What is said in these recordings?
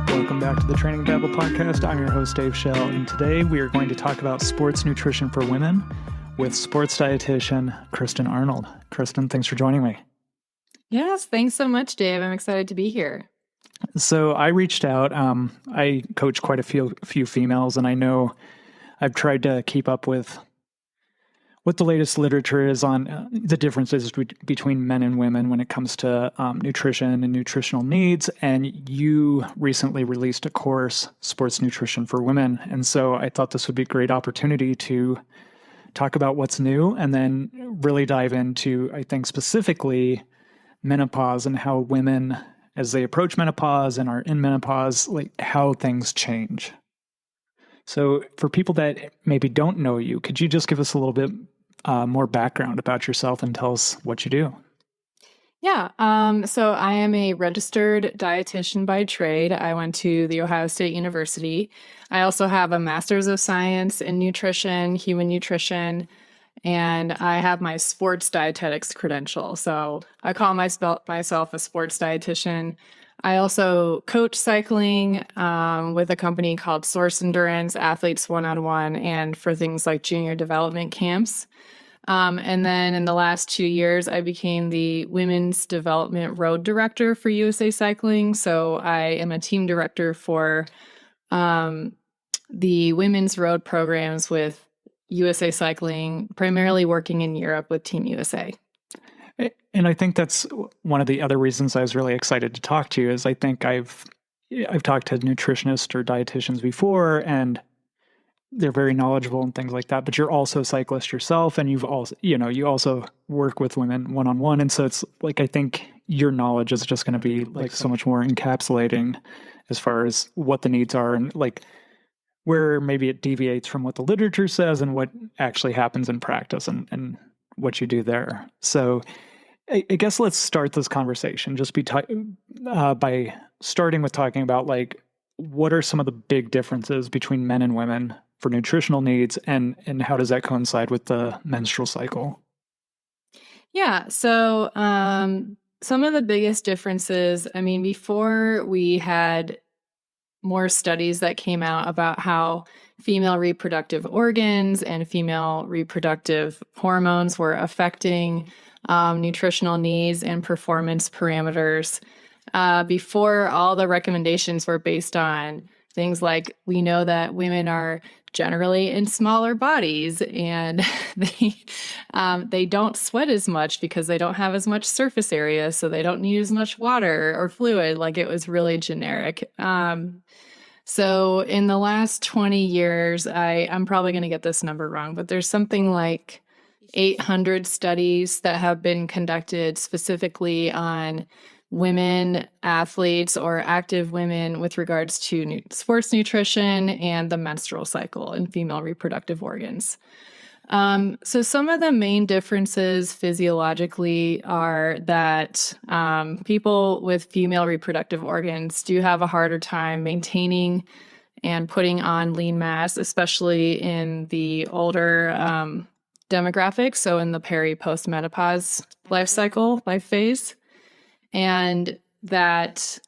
Welcome back to the Training Babble podcast. I'm your host, Dave Schell, and today we are going to talk about sports nutrition for women with sports dietitian Kristen Arnold. Kristen, thanks for joining me. Yes, thanks so much, Dave. I'm excited to be here. So I reached out. I coach quite a few females, and I know I've tried to keep up with what the latest literature is on the differences between men and women when it comes to nutrition and nutritional needs. And you recently released a course, Sports Nutrition for Women. And so I thought this would be a great opportunity to talk about what's new and then really dive into, I think, specifically menopause and how women, as they approach menopause and are in menopause, like how things change. So for people that maybe don't know you, could you just give us a little bit more background about yourself and tell us what you do? Yeah. So I am a registered dietitian by trade. I went to The Ohio State University. I also have a master's of science in nutrition, human nutrition, and I have my sports dietetics credential. So I call myself a sports dietitian. I also coach cycling with a company called Source Endurance, athletes one-on-one, and for things like junior development camps. And then in the last 2 years, I became the Women's Development Road Director for USA Cycling. So I am a team director for the women's road programs with USA Cycling, primarily working in Europe with Team USA. And I think that's one of the other reasons I was really excited to talk to you is I think I've talked to nutritionists or dietitians before, and they're very knowledgeable and things like that, but you're also a cyclist yourself, and you also work with women one-on-one. And so it's like, I think your knowledge is just going to be like so much more encapsulating as far as what the needs are and like where maybe it deviates from what the literature says and what actually happens in practice and what you do there. So I guess let's start this conversation just by starting with talking about like, what are some of the big differences between men and women for nutritional needs, and how does that coincide with the menstrual cycle? Yeah, so some of the biggest differences, before we had more studies that came out about how female reproductive organs and female reproductive hormones were affecting nutritional needs and performance parameters. Before, all the recommendations were based on things like, we know that women are generally in smaller bodies and they don't sweat as much because they don't have as much surface area, so they don't need as much water or fluid. Like, it was really generic. So in the last 20 years, I'm probably going to get this number wrong, but there's something like 800 studies that have been conducted specifically on women athletes or active women with regards to sports nutrition and the menstrual cycle and female reproductive organs. So some of the main differences physiologically are that people with female reproductive organs do have a harder time maintaining and putting on lean mass, especially in the older demographics, so in the Peri postmenopause life phase. And that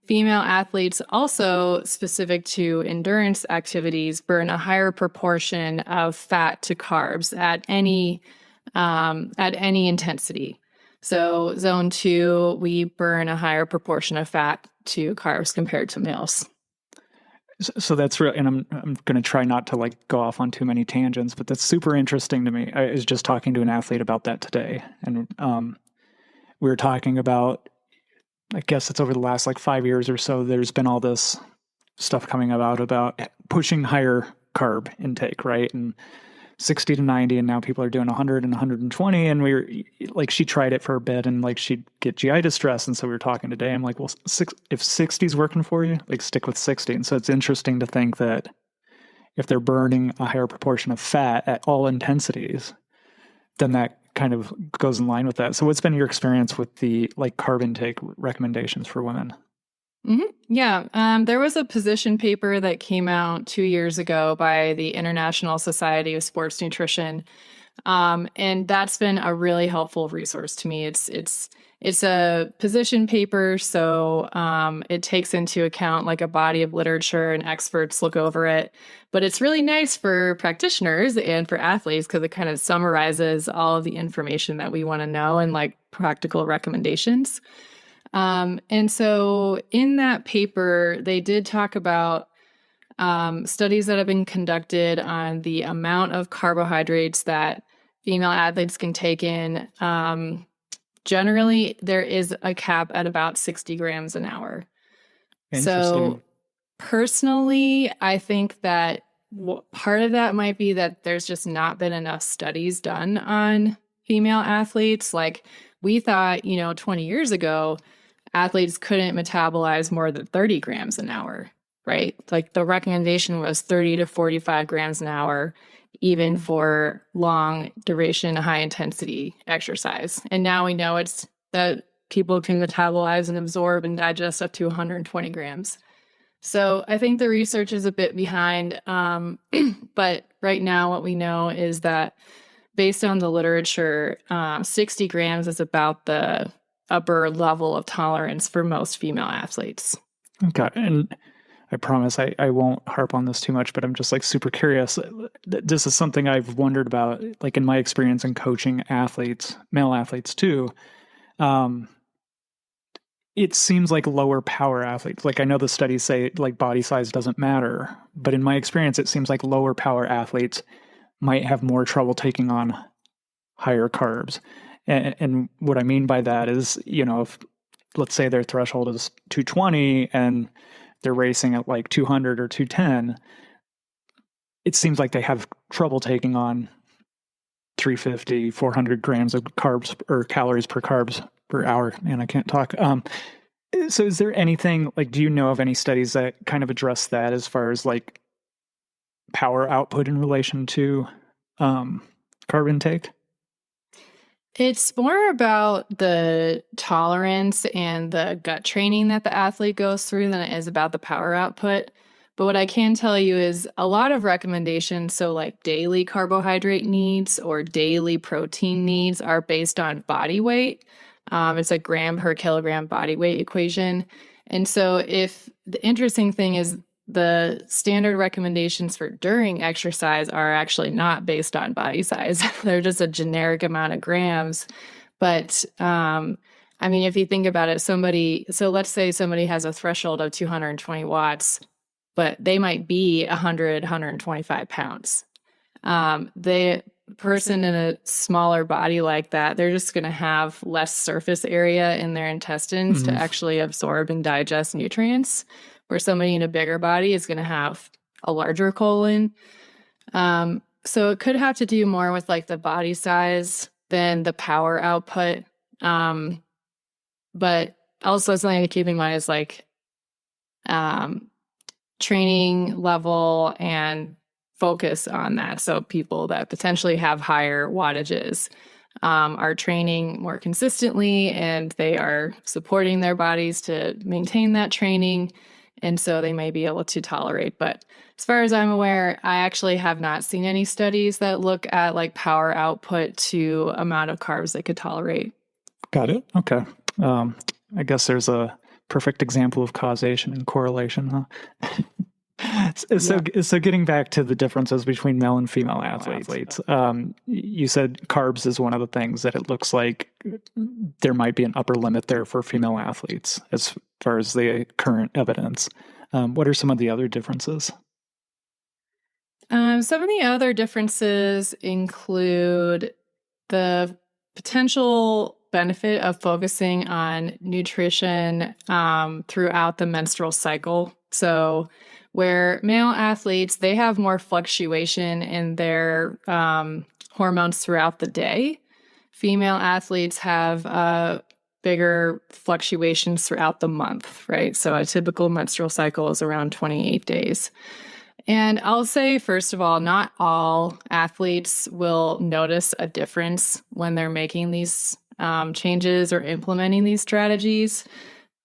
female athletes also, specific to endurance activities, burn a higher proportion of fat to carbs at any intensity. So zone 2, we burn a higher proportion of fat to carbs compared to males. So that's real, and I'm going to try not to like go off on too many tangents, but that's super interesting to me. I was just talking to an athlete about that today, and we were talking about, I guess it's over the last like 5 years or so, there's been all this stuff coming about pushing higher carb intake, right? And 60 to 90, and now people are doing 100 and 120. And we were like, she tried it for a bit and like she'd get GI distress. And so we were talking today. I'm like, well, if 60 is working for you, like stick with 60. And so it's interesting to think that if they're burning a higher proportion of fat at all intensities, then that kind of goes in line with that. So what's been your experience with the like carb intake recommendations for women? Mm-hmm. Yeah. There was a position paper that came out 2 years ago by the International Society of Sports Nutrition And that's been a really helpful resource to me. It's a position paper, so it takes into account like a body of literature and experts look over it. But it's really nice for practitioners and for athletes because it kind of summarizes all of the information that we want to know and like practical recommendations. And so in that paper, they did talk about studies that have been conducted on the amount of carbohydrates that female athletes can take in. Generally, there is a cap at about 60 grams an hour. So personally, I think that part of that might be that there's just not been enough studies done on female athletes. Like we thought, 20 years ago, athletes couldn't metabolize more than 30 grams an hour, right? Like the recommendation was 30 to 45 grams an hour, even for long duration, high intensity exercise. And now we know it's that people can metabolize and absorb and digest up to 120 grams. So I think the research is a bit behind. But right now what we know is that based on the literature, 60 grams is about the upper level of tolerance for most female athletes. Okay. And I promise I won't harp on this too much, but I'm just like super curious. This is something I've wondered about, like in my experience in coaching athletes, male athletes too. It seems like lower power athletes, like I know the studies say like body size doesn't matter, but in my experience, it seems like lower power athletes might have more trouble taking on higher carbs. And what I mean by that is, if let's say their threshold is 220 and they're racing at like 200 or 210, it seems like they have trouble taking on 350, 400 grams of carbs or calories per carbs per hour. Man, I can't talk. So is there anything, like, do you know of any studies that kind of address that as far as like power output in relation to carb intake? It's more about the tolerance and the gut training that the athlete goes through than it is about the power output. But what I can tell you is a lot of recommendations, so like daily carbohydrate needs or daily protein needs, are based on body weight. It's a gram per kilogram body weight equation. And so if the interesting thing is the standard recommendations for during exercise are actually not based on body size. They're just a generic amount of grams. But if you think about it, so let's say somebody has a threshold of 220 watts, but they might be 100, 125 pounds. The person in a smaller body like that, they're just going to have less surface area in their intestines to actually absorb and digest nutrients, where somebody in a bigger body is going to have a larger colon. So it could have to do more with like the body size than the power output. But also something to keep in mind is like training level and focus on that. So people that potentially have higher wattages are training more consistently, and they are supporting their bodies to maintain that training. And so they may be able to tolerate. But as far as I'm aware, I actually have not seen any studies that look at like power output to amount of carbs they could tolerate. Got it. Okay. I guess there's a perfect example of causation and correlation, huh? So getting back to the differences between male and female athletes, you said carbs is one of the things that it looks like there might be an upper limit there for female athletes as far as the current evidence. What are some of the other differences? Some of the other differences include the potential benefit of focusing on nutrition throughout the menstrual cycle. So where male athletes, they have more fluctuation in their hormones throughout the day. Female athletes have bigger fluctuations throughout the month, right? So a typical menstrual cycle is around 28 days. And I'll say, first of all, not all athletes will notice a difference when they're making these changes or implementing these strategies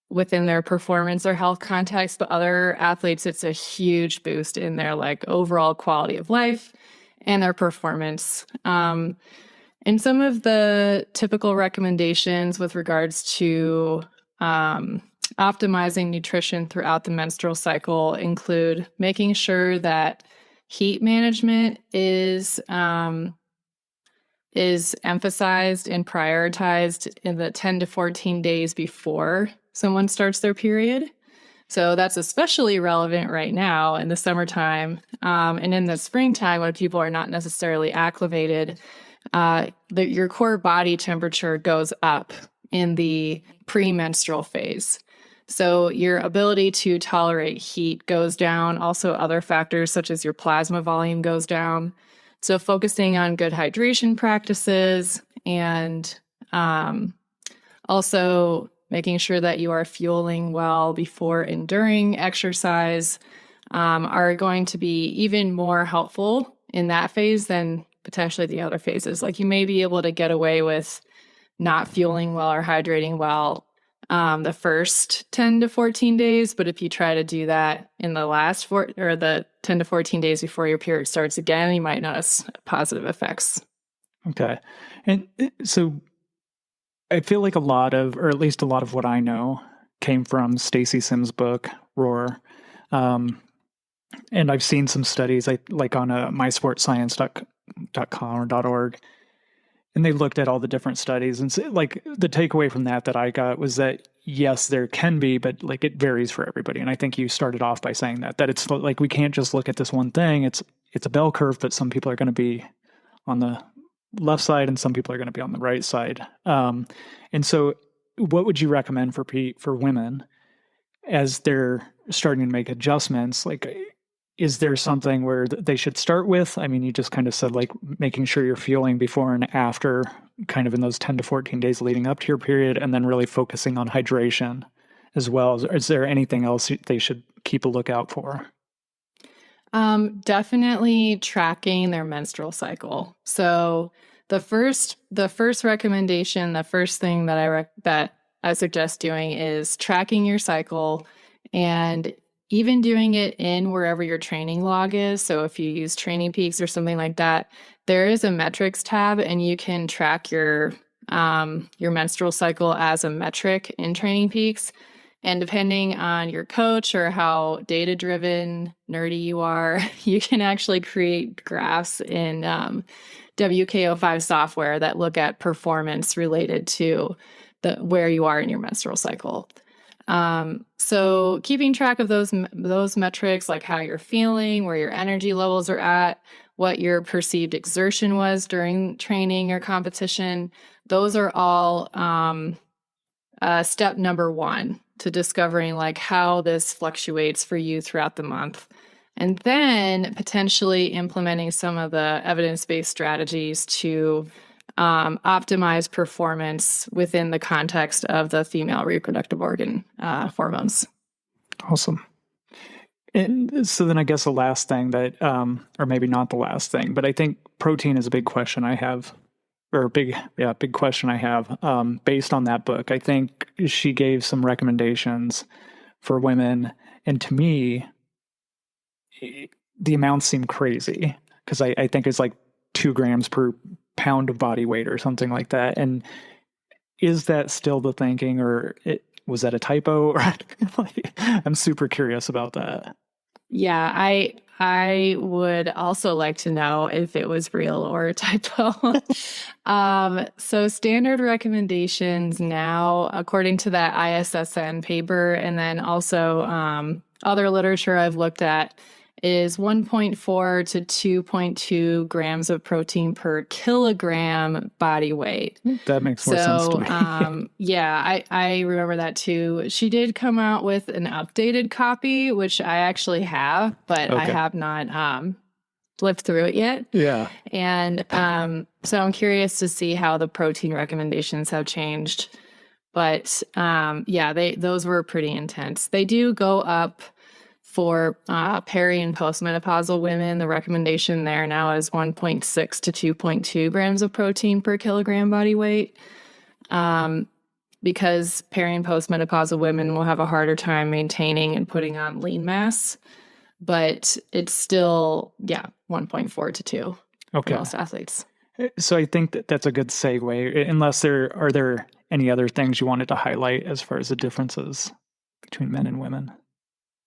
within their performance or health context, but other athletes, it's a huge boost in their like overall quality of life. and their performance. And some of the typical recommendations with regards to optimizing nutrition throughout the menstrual cycle include making sure that heat management is emphasized and prioritized in the 10 to 14 days before someone starts their period. So that's especially relevant right now in the summertime. And in the springtime, when people are not necessarily acclimated, your core body temperature goes up in the premenstrual phase. So your ability to tolerate heat goes down. Also, other factors such as your plasma volume goes down. So focusing on good hydration practices and also making sure that you are fueling well before and during exercise are going to be even more helpful in that phase than potentially the other phases. Like you may be able to get away with not fueling well or hydrating well the first 10 to 14 days, but if you try to do that in the last the 10 to 14 days before your period starts again, you might notice positive effects. Okay. And so I feel like a lot of what I know came from Stacy Sims' book, Roar. And I've seen some studies like on mysportscience.com or .org. And they looked at all the different studies, and like the takeaway from that I got was that yes, there can be, but like it varies for everybody. And I think you started off by saying that it's like we can't just look at this one thing. It's a bell curve, but some people are going to be on the left side and some people are going to be on the right side. And so, what would you recommend for women as they're starting to make adjustments? Like, is there something where they should start with? I mean, you just kind of said like making sure you're fueling before and after, kind of in those 10 to 14 days leading up to your period, and then really focusing on hydration as well. Is there anything else they should keep a lookout for? Definitely tracking their menstrual cycle. So the first recommendation, the first thing that I suggest doing is tracking your cycle and even doing it in wherever your training log is. So if you use Training Peaks or something like that, there is a metrics tab and you can track your menstrual cycle as a metric in Training Peaks. And depending on your coach or how data-driven, nerdy you are, you can actually create graphs in WKO5 software that look at performance related to where you are in your menstrual cycle. So keeping track of those metrics, like how you're feeling, where your energy levels are at, what your perceived exertion was during training or competition, those are all step number one to discovering like how this fluctuates for you throughout the month. And then potentially implementing some of the evidence-based strategies to optimize performance within the context of the female reproductive organ hormones. Awesome. And so then I guess the last thing that, or maybe not the last thing, but I think protein is a big question I have, or big question I have based on that book. I think she gave some recommendations for women, and to me, the amounts seem crazy because I think it's like 2 grams per pound of body weight or something like that. And is that still the thinking, or was that a typo? I'm super curious about that. Yeah, I would also like to know if it was real or a typo. So standard recommendations now, according to that ISSN paper, and then also other literature I've looked at, is 1.4 to 2.2 grams of protein per kilogram body weight. That makes more sense to me. Yeah, I remember that too. She did come out with an updated copy, which I actually have, but okay. I have not lived through it yet. Yeah. And so I'm curious to see how the protein recommendations have changed. But those were pretty intense. They do go up for peri and postmenopausal women. The recommendation there now is 1.6 to 2.2 grams of protein per kilogram body weight, because peri and postmenopausal women will have a harder time maintaining and putting on lean mass. But it's still, 1.4 to 2. Okay. most athletes. So I think that's a good segue, unless are there any other things you wanted to highlight as far as the differences between men and women?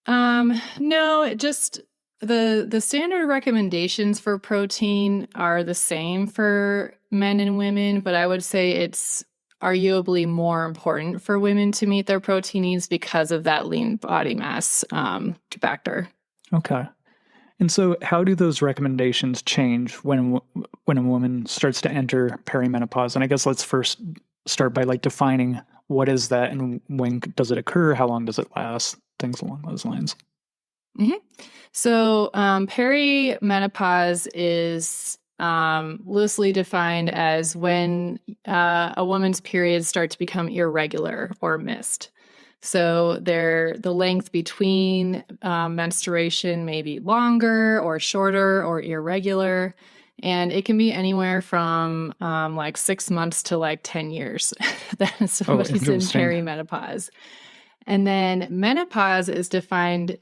No, it just the standard recommendations for protein are the same for men and women, but I would say it's arguably more important for women to meet their protein needs because of that lean body mass factor. Okay. And so how do those recommendations change when a woman starts to enter perimenopause? And I guess let's first start by like defining what is that and when does it occur? How long does it last? Things along those lines. Mm-hmm. So, perimenopause is loosely defined as when a woman's periods start to become irregular or missed. So, the length between menstruation may be longer or shorter or irregular. And it can be anywhere from like 6 months to like 10 years. That's somebody's in perimenopause. And then menopause is defined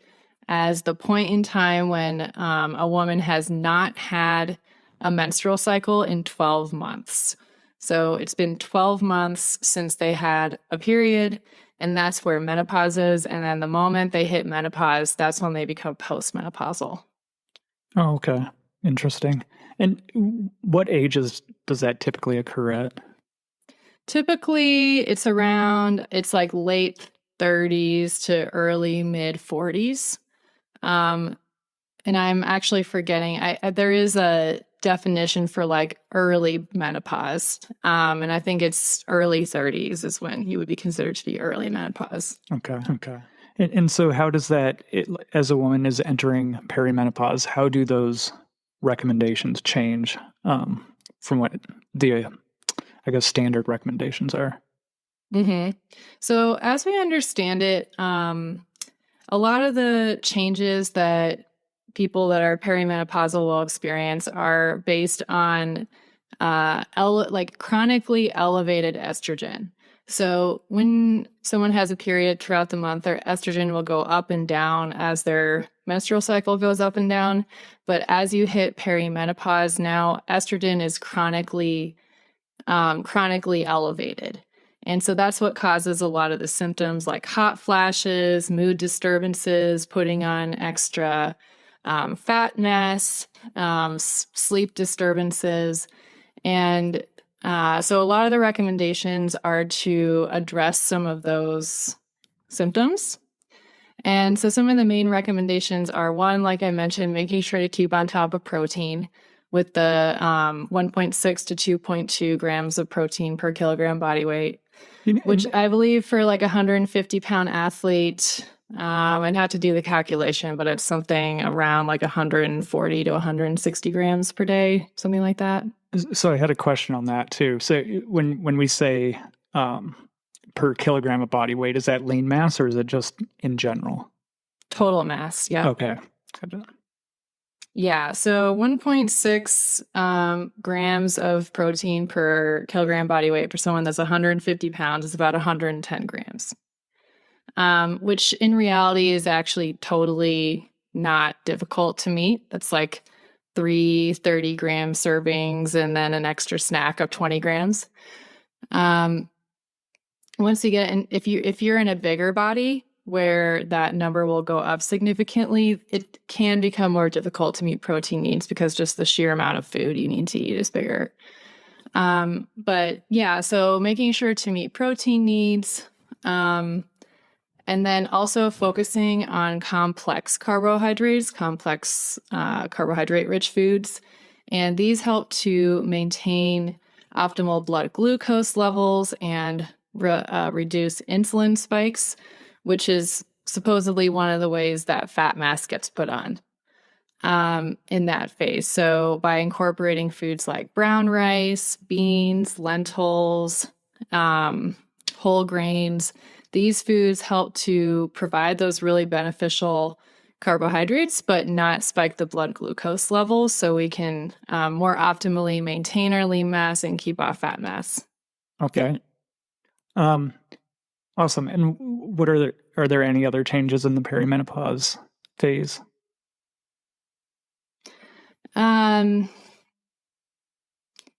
as the point in time when a woman has not had a menstrual cycle in 12 months. So it's been 12 months since they had a period, and that's where menopause is. And then the moment they hit menopause, that's when they become postmenopausal. Oh, okay. Interesting. And what ages does that typically occur at? Typically, it's like late 30s to early mid 40s. And I'm actually forgetting, there is a definition for like early menopause. And I think it's early 30s is when you would be considered to be early menopause. Okay. And so how does that, as a woman is entering perimenopause, how do those recommendations change from what the, I guess, standard recommendations are? Mm-hmm. So as we understand it, a lot of the changes that people that are perimenopausal will experience are based on like chronically elevated estrogen. So when someone has a period throughout the month, their estrogen will go up and down as their menstrual cycle goes up and down. But as you hit perimenopause, now estrogen is chronically elevated. And so that's what causes a lot of the symptoms like hot flashes, mood disturbances, putting on extra fat mass, sleep disturbances. And so a lot of the recommendations are to address some of those symptoms. And so some of the main recommendations are, one, like I mentioned, making sure to keep on top of protein with the 1.6 to 2.2 grams of protein per kilogram body weight, which I believe for like a 150-pound athlete, I'd have to do the calculation, but it's something around like 140 to 160 grams per day, something like that. So I had a question on that too. So when we say per kilogram of body weight, is that lean mass or is it just in general? Total mass, yeah. Okay. Yeah, so 1.6 grams of protein per kilogram body weight for someone that's 150 pounds is about 110 grams, which in reality is actually totally not difficult to meet. That's like 3 30-gram servings and then an extra snack of 20 grams. Once you get in, if you're in a bigger body, where that number will go up significantly, it can become more difficult to meet protein needs because just the sheer amount of food you need to eat is bigger. But yeah, so making sure to meet protein needs, and then also focusing on complex carbohydrates, carbohydrate-rich foods. And these help to maintain optimal blood glucose levels and reduce insulin spikes, which is supposedly one of the ways that fat mass gets put on in that phase. So by incorporating foods like brown rice, beans, lentils, whole grains, these foods help to provide those really beneficial carbohydrates, but not spike the blood glucose levels, so we can more optimally maintain our lean mass and keep off fat mass. Okay. Awesome. And what are there any other changes in the perimenopause phase?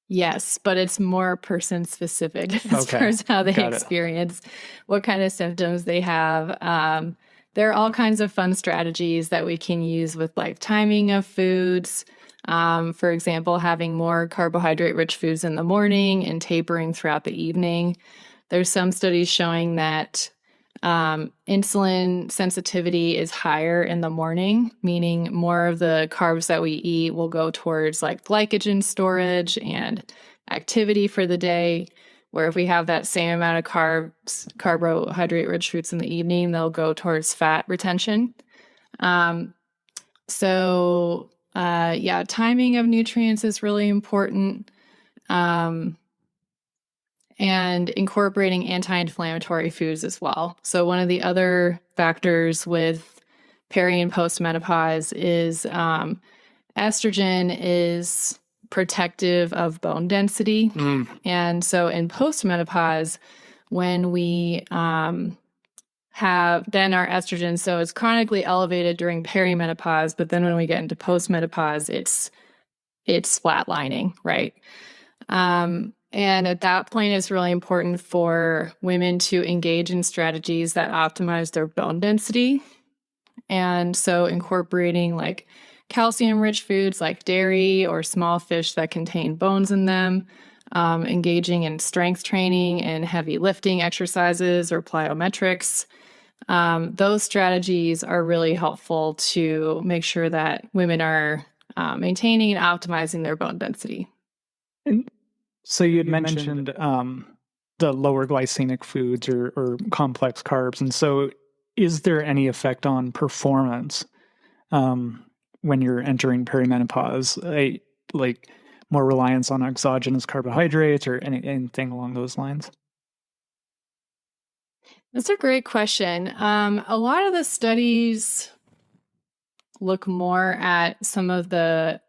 Yes, but it's more person specific as far Okay, as how they got it. experience, what kind of symptoms they have. There are all kinds of fun strategies that we can use with like timing of foods. For example, having more carbohydrate rich foods in the morning and tapering throughout the evening. There's some studies showing that insulin sensitivity is higher in the morning, meaning more of the carbs that we eat will go towards like glycogen storage and activity for the day. Where if we have that same amount of carbohydrate rich foods in the evening, they'll go towards fat retention. Um, yeah, timing of nutrients is really important. And incorporating anti-inflammatory foods as well. So one of the other factors with peri and postmenopause is estrogen is protective of bone density. And so in postmenopause, when we have then our estrogen, so it's chronically elevated during perimenopause, but then when we get into postmenopause, it's flatlining, right? And at that point, it's really important for women to engage in strategies that optimize their bone density. And so incorporating like calcium-rich foods like dairy or small fish that contain bones in them, engaging in strength training and heavy lifting exercises or plyometrics. Those strategies are really helpful to make sure that women are maintaining and optimizing their bone density. And so you had mentioned the lower glycemic foods or complex carbs. And so is there any effect on performance when you're entering perimenopause? Like more reliance on exogenous carbohydrates or anything along those lines? That's a great question. A lot of the studies look more at some of the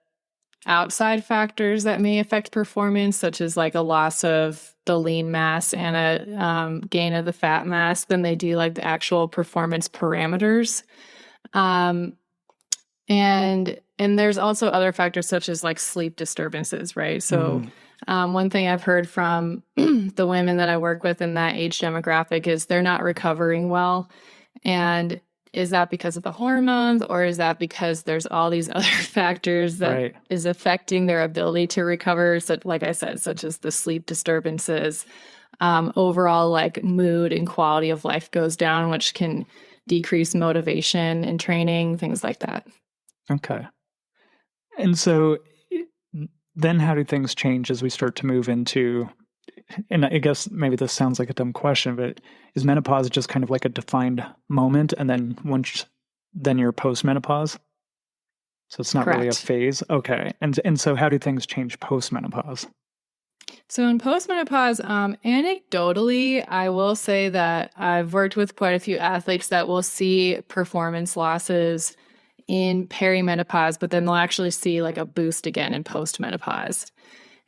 outside factors that may affect performance, such as like a loss of the lean mass and a gain of the fat mass, than they do like the actual performance parameters. And there's also other factors such as like sleep disturbances, right? So one thing I've heard from the women that I work with in that age demographic is they're not recovering well. And is that because of the hormones, or is that because there's all these other factors that is affecting their ability to recover? So, like I said, such as the sleep disturbances, overall like mood and quality of life goes down, which can decrease motivation in training, things like that. Okay. And so then how do things change as we start to move into, and I guess maybe this sounds like a dumb question, but is menopause just kind of like a defined moment and then then you're postmenopause? So it's not really a phase? Okay. And so how do things change postmenopause? So in postmenopause, anecdotally, I will say that I've worked with quite a few athletes that will see performance losses in perimenopause, but then they'll actually see like a boost again in postmenopause.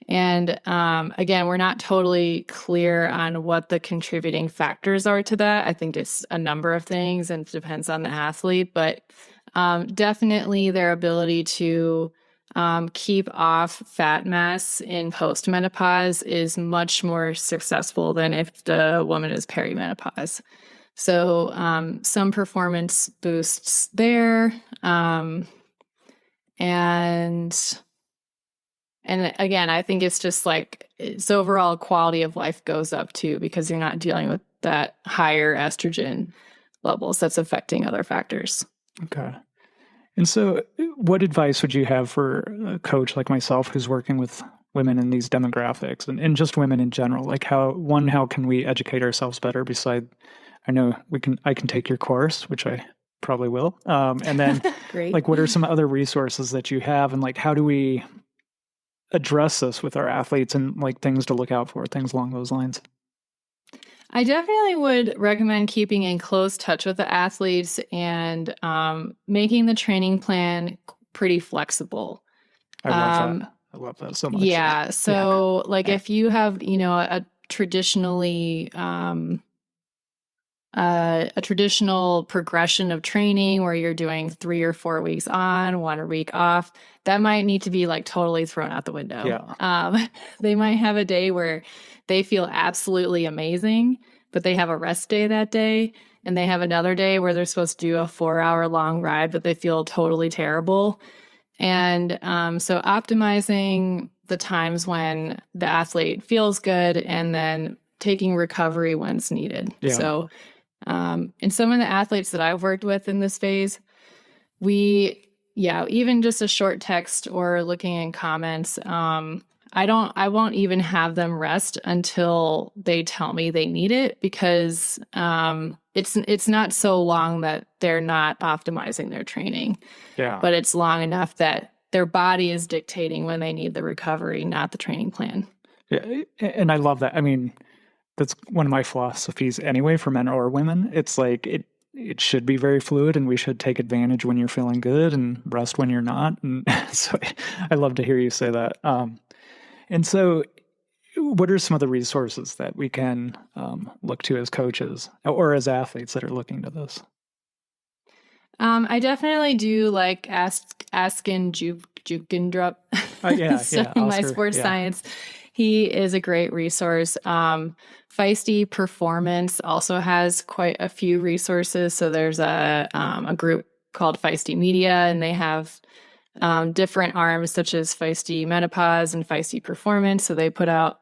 And again, we're not totally clear on what the contributing factors are to that. I think it's a number of things and it depends on the athlete, but definitely their ability to keep off fat mass in postmenopause is much more successful than if the woman is perimenopause. So some performance boosts there. And again, I think it's just like its overall quality of life goes up too, because you're not dealing with that higher estrogen levels that's affecting other factors. Okay. And so what advice would you have for a coach like myself who's working with women in these demographics and just women in general? Like how can we educate ourselves better beside, I know I can take your course, which I probably will. And then Great. Like what are some other resources that you have and like how do we address this with our athletes and like things to look out for, things along those lines? I definitely would recommend keeping in close touch with the athletes and making the training plan pretty flexible. I love that. I love that so much. Yeah. So like if you have, a traditionally a traditional progression of training where you're doing 3 or 4 weeks on, 1 week off, that might need to be like totally thrown out the window. Yeah. They might have a day where they feel absolutely amazing, but they have a rest day that day. And they have another day where they're supposed to do a 4-hour long ride, but they feel totally terrible. And so optimizing the times when the athlete feels good and then taking recovery when it's needed. Yeah. So and some of the athletes that I've worked with in this phase, even just a short text or looking in comments, I won't even have them rest until they tell me they need it, because it's not so long that they're not optimizing their training. Yeah. But it's long enough that their body is dictating when they need the recovery, not the training plan. Yeah. And I love that. I mean, that's one of my philosophies anyway, for men or women. It's like it should be very fluid, and we should take advantage when you're feeling good and rest when you're not. And so I love to hear you say that. And so what are some of the resources that we can look to as coaches or as athletes that are looking to this? I definitely do like Askin Jukendrup. Yeah, So yeah. my Oscar, sports yeah. science, he is a great resource. Feisty Performance also has quite a few resources. So there's a group called Feisty Media, and they have different arms such as Feisty Menopause and Feisty Performance. So they put out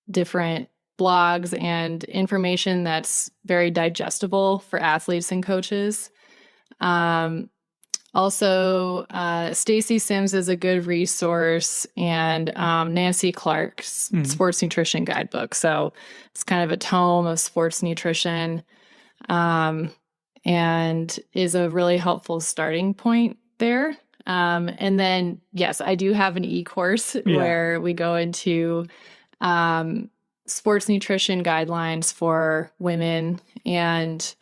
different blogs and information that's very digestible for athletes and coaches. Also, Stacy Sims is a good resource, and Nancy Clark's Sports Nutrition Guidebook. So it's kind of a tome of sports nutrition, and is a really helpful starting point there. And then, yes, I do have an e-course where we go into sports nutrition guidelines for women, and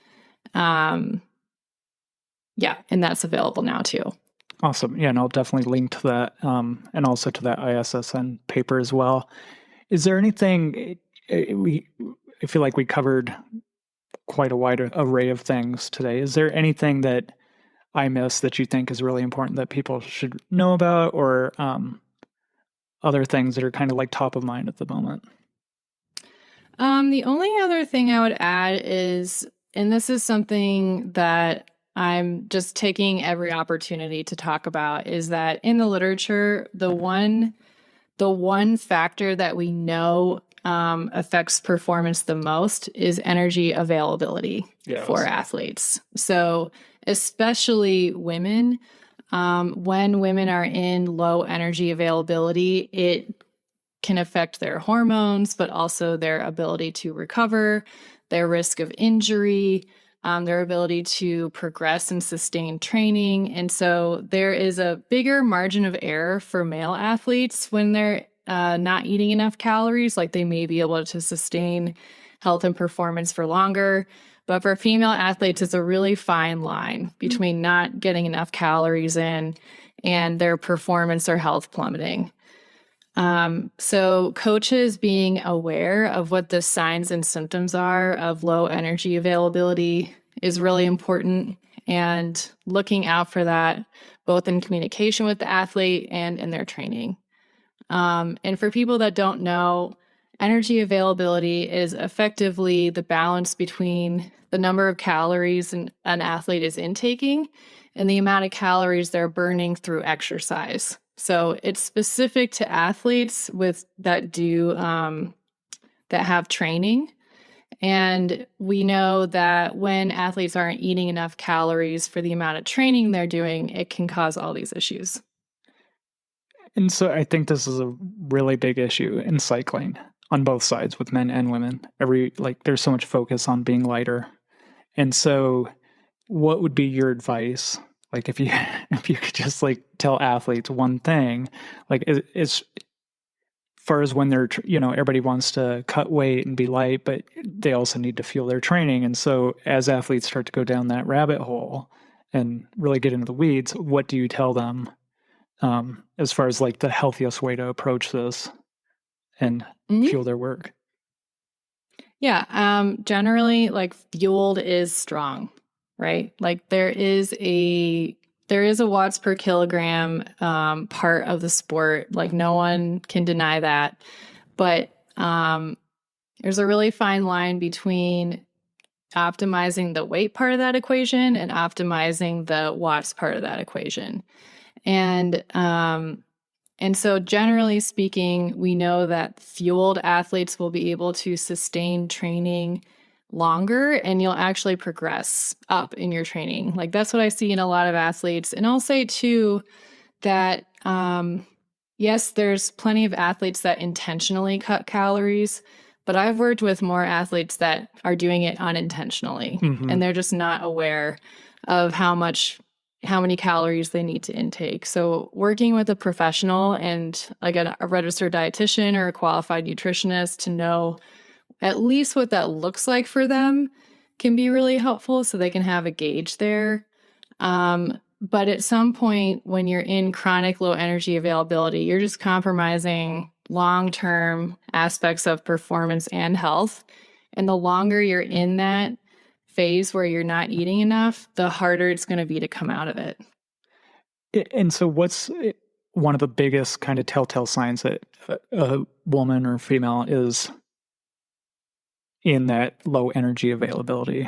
and that's available now too. Awesome. Yeah, and I'll definitely link to that, and also to that ISSN paper as well. Is there anything I feel like we covered quite a wide array of things today. Is there anything that I missed that you think is really important that people should know about, or other things that are kind of like top of mind at the moment? The only other thing I would add is, and this is something that I'm just taking every opportunity to talk about, is that in the literature, the one factor that we know affects performance the most is energy availability for athletes. So especially women, when women are in low energy availability, it can affect their hormones, but also their ability to recover, their risk of injury, their ability to progress and sustain training. And so there is a bigger margin of error for male athletes when they're not eating enough calories. Like, they may be able to sustain health and performance for longer. But for female athletes, it's a really fine line between not getting enough calories in and their performance or health plummeting. So coaches being aware of what the signs and symptoms are of low energy availability is really important, and looking out for that both in communication with the athlete and in their training. And for people that don't know, energy availability is effectively the balance between the number of calories an athlete is intaking and the amount of calories they're burning through exercise. So it's specific to athletes that have training. And we know that when athletes aren't eating enough calories for the amount of training they're doing, it can cause all these issues. And so I think this is a really big issue in cycling on both sides, with men and women. There's so much focus on being lighter. And so what would be your advice? Like, if you could just tell athletes one thing, as far as when they're, everybody wants to cut weight and be light, but they also need to fuel their training. And so as athletes start to go down that rabbit hole and really get into the weeds, what do you tell them as far as the healthiest way to approach this and fuel their work? Yeah. Generally, like fueled is strong, right? Like there is a watts per kilogram part of the sport. Like no one can deny that. But there's a really fine line between optimizing the weight part of that equation and optimizing the watts part of that equation. And so generally speaking, we know that fueled athletes will be able to sustain training longer and you'll actually progress up in your training. Like that's what I see in a lot of athletes. And I'll say too that yes, there's plenty of athletes that intentionally cut calories, but I've worked with more athletes that are doing it unintentionally and they're just not aware of how many calories they need to intake. So working with a professional and like a registered dietitian or a qualified nutritionist to know at least what that looks like for them can be really helpful so they can have a gauge there. But at some point when you're in chronic low energy availability, you're just compromising long-term aspects of performance and health. And the longer you're in that phase where you're not eating enough, the harder it's going to be to come out of it. And so what's one of the biggest kind of telltale signs that a woman or female is in that low energy availability?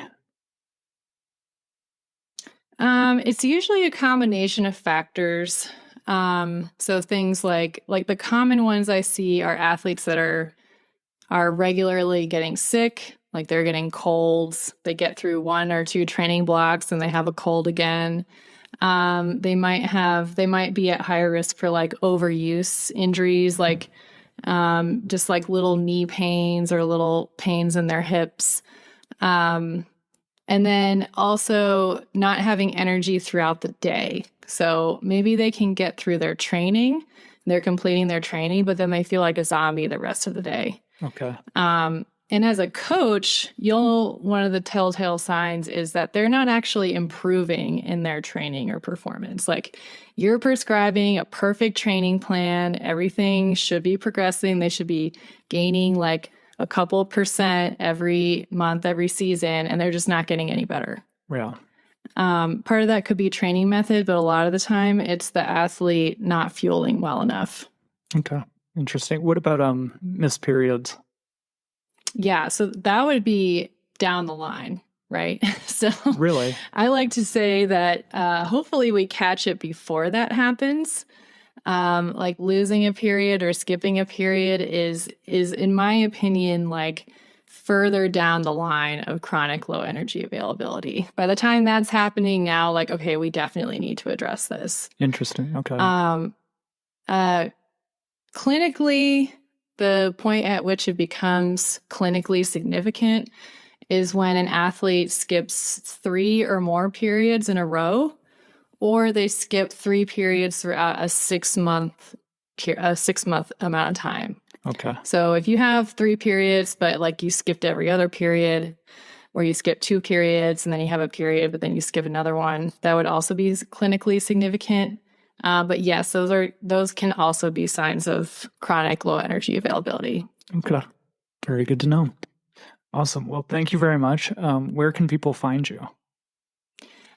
It's usually a combination of factors. So things like the common ones I see are athletes that are regularly getting sick, like they're getting colds. They get through 1 or 2 training blocks and they have a cold again. They might be at higher risk for like overuse injuries, like just like little knee pains or little pains in their hips. And then also not having energy throughout the day. So maybe they can get through their training, they're completing their training, but then they feel like a zombie the rest of the day. Okay. And as a coach, one of the telltale signs is that they're not actually improving in their training or performance. Like you're prescribing a perfect training plan. Everything should be progressing. They should be gaining like a couple % every month, every season, and they're just not getting any better. Yeah. Part of that could be training method, but a lot of the time it's the athlete not fueling well enough. Okay. Interesting. What about missed periods? Yeah, so that would be down the line, right? So Really? I like to say that hopefully we catch it before that happens. Like losing a period or skipping a period is in my opinion like further down the line of chronic low energy availability. By the time that's happening now, like, okay, we definitely need to address this. Interesting. Okay. Clinically, the point at which it becomes clinically significant is when an athlete skips 3 or more periods in a row, or they skip 3 periods throughout a 6-month amount of time. Okay. So if you have 3 periods, but like you skipped every other period, or you skip 2 periods and then you have a period, but then you skip another one, that would also be clinically significant. But yes, those can also be signs of chronic low energy availability. Okay. Very good to know. Awesome. Well, thank you very much. Where can people find you?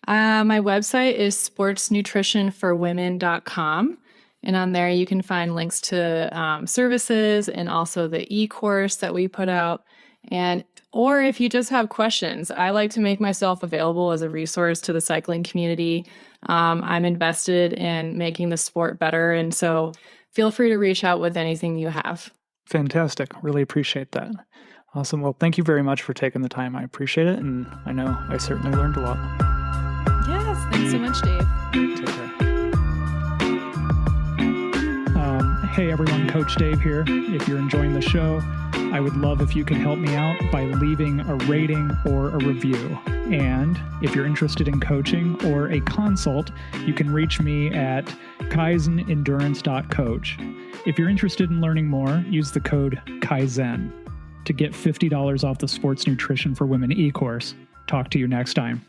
My website is sportsnutritionforwomen.com. And on there, you can find links to services and also the e-course that we put out. Or if you just have questions, I like to make myself available as a resource to the cycling community. I'm invested in making the sport better. And so feel free to reach out with anything you have. Fantastic. Really appreciate that. Awesome. Well, thank you very much for taking the time. I appreciate it. And I know I certainly learned a lot. Yes. Thanks so much, Dave. Take care. Hey everyone, Coach Dave here. If you're enjoying the show, I would love if you could help me out by leaving a rating or a review. And if you're interested in coaching or a consult, you can reach me at kaizenendurance.coach. If you're interested in learning more, use the code KAIZEN to get $50 off the Sports Nutrition for Women e-course. Talk to you next time.